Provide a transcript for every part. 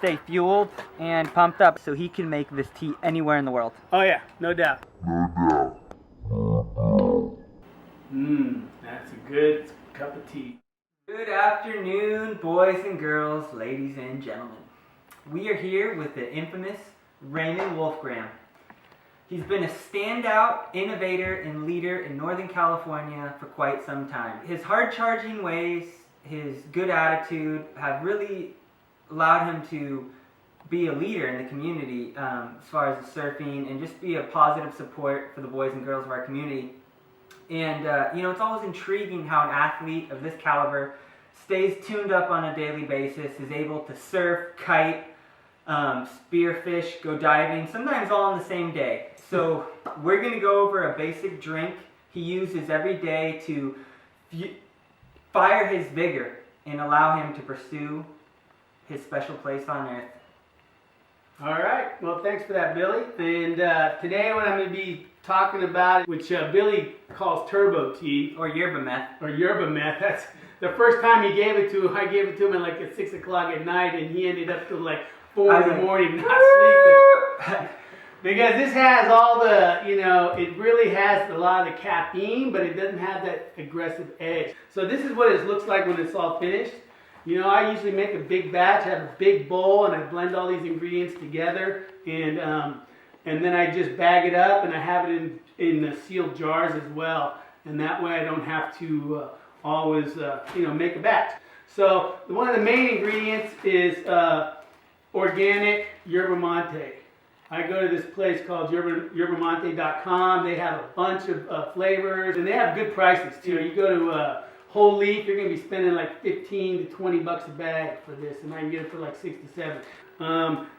stay fueled and pumped up so he can make this tea anywhere in the world. Oh yeah, no doubt. That's a good cup of tea. Good afternoon, boys and girls, ladies and gentlemen. We are here with the infamous Raymond Wolfgram. He's been a standout innovator and leader in Northern California for quite some time. His hard-charging ways, his good attitude have really allowed him to be a leader in the community as far as the surfing and just be a positive support for the boys and girls of our community. And it's always intriguing how an athlete of this caliber stays tuned up on a daily basis, is able to surf, kite, spearfish, go diving, sometimes all on the same day. So we're going to go over a basic drink he uses every day to fire his vigor and allow him to pursue his special place on earth. All right, well thanks for that, Billy. And today what I'm going to be talking about, which Billy calls turbo tea. Or yerba meth. Or yerba meth. That's the first time he gave it to him. I gave it to him at like at 6 o'clock at night, and he ended up till like 4 in the morning not sleeping. Because this has all the, it really has a lot of the caffeine, but it doesn't have that aggressive edge. So this is what it looks like when it's all finished. I usually make a big batch. I have a big bowl, and I blend all these ingredients together, and then I just bag it up, and I have it in sealed jars as well. And that way I don't have to always, make a batch. So one of the main ingredients is organic yerba mate. I go to this place called yerbamate.com. They have a bunch of flavors, and they have good prices too. You go to Whole Leaf, you're going to be spending like 15 to 20 bucks a bag for this, and I can get it for like 6 to 7.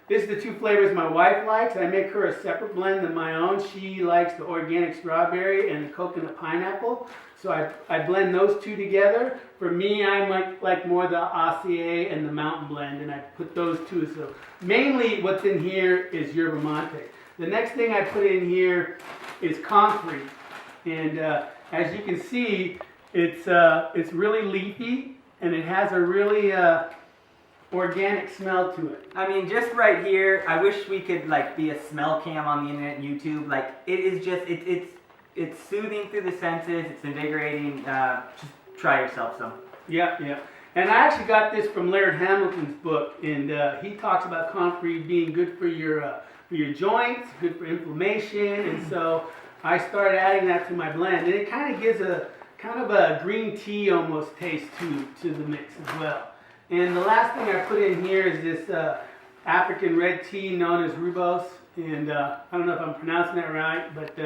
This is the two flavors my wife likes. I make her a separate blend than my own. She likes the organic strawberry and the coconut pineapple. So I blend those two together. For me, I might like more the Acier and the Mountain Blend, and I put those two. So mainly what's in here is yerba mate. The next thing I put in here is concrete. And as you can see, it's really leafy, and it has a really organic smell to it. I mean, just right here, I wish we could be a smell cam on the internet and YouTube. It is just, it's soothing through the senses, it's invigorating. Just try yourself some. Yeah. And I actually got this from Laird Hamilton's book, and he talks about concrete being good for your joints, good for inflammation, and so I started adding that to my blend, and it kind of gives a green tea almost taste to the mix as well. And the last thing I put in here is this African red tea known as rooibos, and I don't know if I'm pronouncing that right, but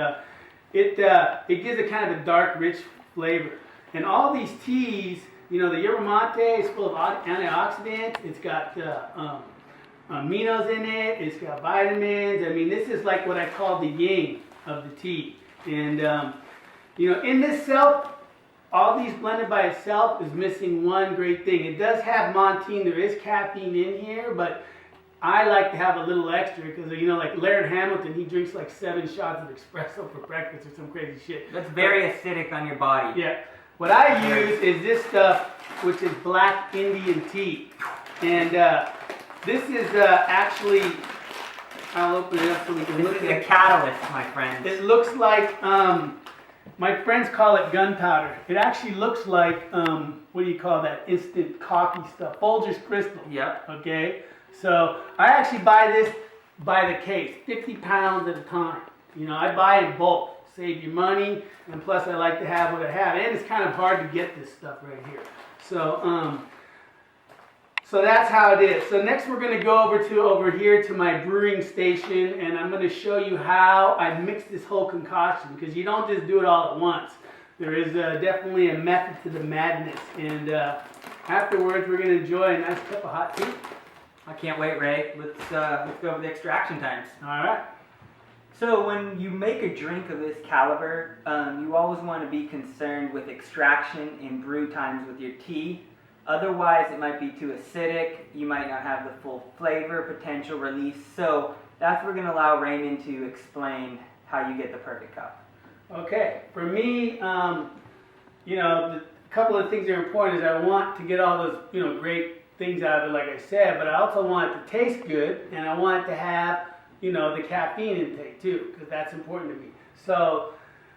it gives a kind of a dark, rich flavor. And all these teas, the yerba mate is full of antioxidants. It's got aminos in it. It's got vitamins. I mean, this is like what I call the yin of the tea. And in this self, all these blended by itself is missing one great thing. It does have Montine. There is caffeine in here, but I like to have a little extra because, like Laird Hamilton, he drinks like 7 shots of espresso for breakfast or some crazy shit. That's very acidic on your body. Yeah. What I use is this stuff, which is black Indian tea. And this is actually, I'll open it up so we can look at it. This is a catalyst, my friend. It looks like, my friends call it gunpowder. It actually looks like, what do you call that instant coffee stuff? Folgers Crystal. Yep. Okay? So I actually buy this by the case, 50 pounds at a time. I buy in bulk. Save your money, and plus I like to have what I have. And it's kind of hard to get this stuff right here. So that's how it is. So next we're going to go over here to my brewing station, and I'm going to show you how I mix this whole concoction, because you don't just do it all at once. There is definitely a method to the madness, and afterwards we're going to enjoy a nice cup of hot tea. I can't wait, Ray. Let's go over the extraction times. All right. So when you make a drink of this caliber, you always want to be concerned with extraction and brew times with your tea. Otherwise, it might be too acidic. You might not have the full flavor potential release. So that's what we're going to allow Raymond to explain how you get the perfect cup. Okay, for me, a couple of things that are important is I want to get all those, great things out of it, like I said, but I also want it to taste good, and I want it to have, you know, the caffeine intake too, because that's important to me. So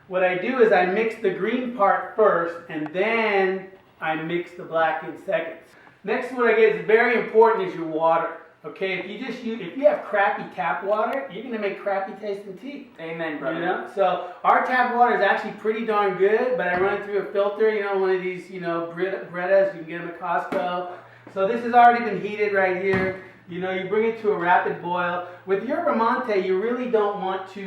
what I do is I mix the green part first, and then I mix the black in second. Next, what I get is very important is your water. Okay, if you have crappy tap water, you're gonna make crappy tasting tea. Amen, brother. You know? So our tap water is actually pretty darn good, but I run it through a filter. You know, one of these, you know, Bretta's. You can get them at Costco. So this has already been heated right here. You know, you bring it to a rapid boil. With yerba mate, you really don't want to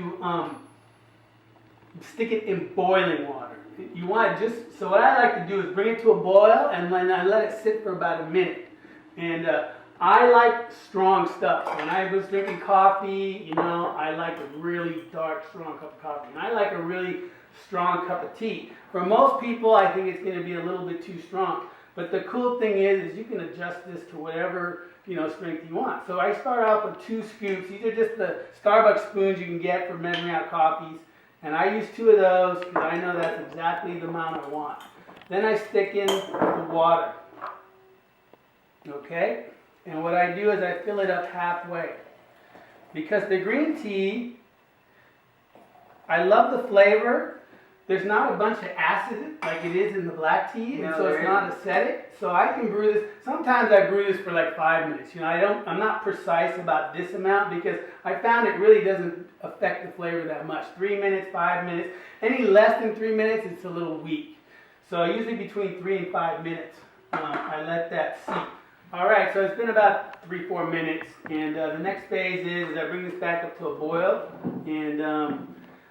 stick it in boiling water. You want just, so what I like to do is bring it to a boil, and then I let it sit for about a minute. And I like strong stuff. When I was drinking coffee, you know, I like a really dark, strong cup of coffee. And I like a really strong cup of tea. For most people, I think it's going to be a little bit too strong. But the cool thing is you can adjust this to whatever, you know, strength you want. So I start off with 2 scoops. These are just the Starbucks spoons you can get for measuring out coffees. And I use 2 of those because I know that's exactly the amount I want. Then I stick in the water. Okay? And what I do is I fill it up halfway. Because the green tea, I love the flavor. There's not a bunch of acid like it is in the black tea, and so it's not acidic. So I can brew this. Sometimes I brew this for like 5 minutes. You know, I'm not precise about this amount because I found it really doesn't affect the flavor that much. 3 minutes, 5 minutes. Any less than 3 minutes, it's a little weak. So usually between 3 and 5 minutes, I let that seep. All right, so it's been about 3-4 minutes, and the next phase is I bring this back up to a boil, and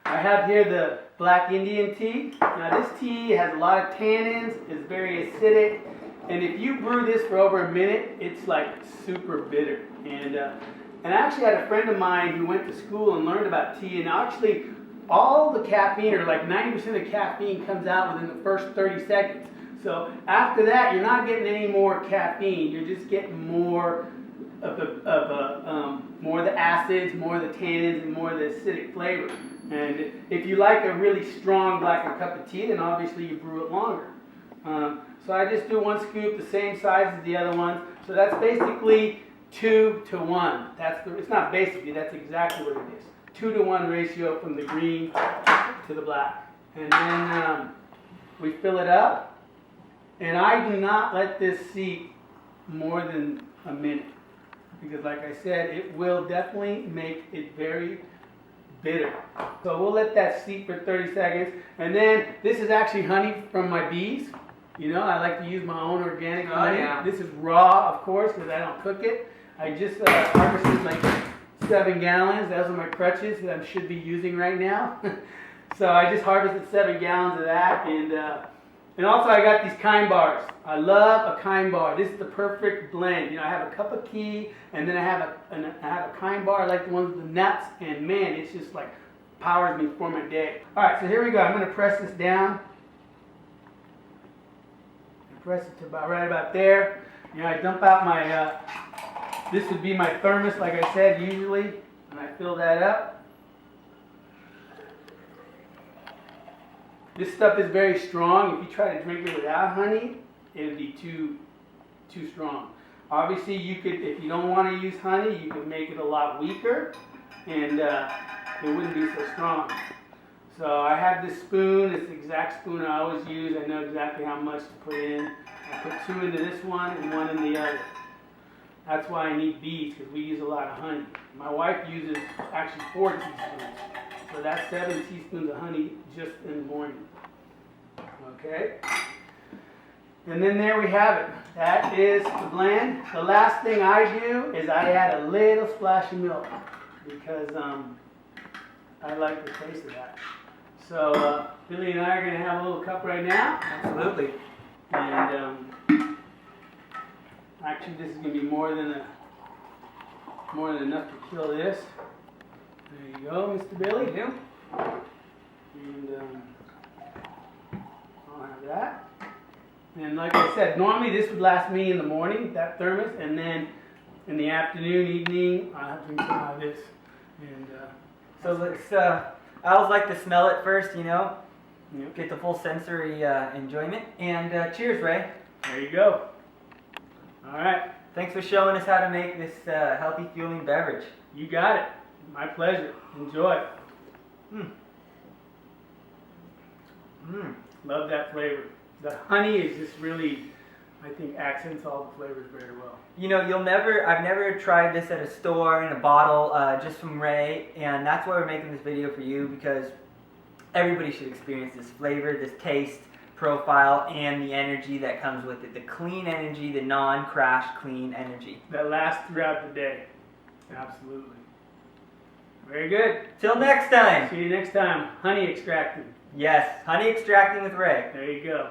I have here the Black Indian tea. Now this tea has a lot of tannins, it's very acidic, and if you brew this for over a minute, it's like super bitter. And I actually had a friend of mine who went to school and learned about tea, and actually all the caffeine, or like 90% of the caffeine, comes out within the first 30 seconds. So after that, you're not getting any more caffeine. You're just getting more of the acids, more of the tannins, and more of the acidic flavor. And if you like a really strong blackened cup of tea, then obviously you brew it longer. So I just do 1 scoop, the same size as the other one. So that's basically 2 to 1. It's not basically, that's exactly what it is. 2 to 1 ratio from the green to the black. And then we fill it up. And I do not let this seep more than a minute. Because like I said, it will definitely make it very bitter. So we'll let that seep for 30 seconds. And then this is actually honey from my bees. You know, I like to use my own organic honey. Yeah. This is raw, of course, because I don't cook it. I just harvested like 7 gallons. Those are my crutches that I should be using right now. So I just harvested 7 gallons of that. And also I got these Kind bars. I love a Kind bar. This is the perfect blend. You know, I have a cup of tea, and then I have a Kind bar. I like the ones with the nuts, and man, it's just like powers me for my day. All right, so here we go. I'm going to press this down. Press it to right about there. You know, I dump out my. This would be my thermos, like I said, usually, and I fill that up. This stuff is very strong. If you try to drink it without honey, it would be too strong. Obviously, you could, if you don't want to use honey, you could make it a lot weaker, and it wouldn't be so strong. So I have this spoon. It's the exact spoon I always use. I know exactly how much to put in. I put 2 into this one and 1 in the other. That's why I need bees, because we use a lot of honey. My wife uses actually 4 teaspoons. So that's 7 teaspoons of honey just in the morning. Okay? And then there we have it. That is the blend. The last thing I do is I add a little splash of milk because I like the taste of that. So Billy and I are going to have a little cup right now. Absolutely. And actually this is going to be more than enough to kill this. There you go, Mr. Billy. Thank you. And I'll have that. And like I said, normally this would last me in the morning, that thermos, and then in the afternoon, evening, I'll have to drink some of this. And so let's. I always like to smell it first, you know, yep. get the full sensory enjoyment. And cheers, Ray. There you go. All right. Thanks for showing us how to make this healthy fueling beverage. You got it. My pleasure. Enjoy. Mm. Mm. Love that flavor. The honey is just really, I think, accents all the flavors very well. You know, I've never tried this at a store in a bottle, just from Ray, and that's why we're making this video for you, because everybody should experience this flavor, this taste profile, and the energy that comes with it. The clean energy, the non-crash clean energy. That lasts throughout the day. Absolutely. Very good. Till next time. See you next time. Honey extracting. Yes, honey extracting with Ray. There you go.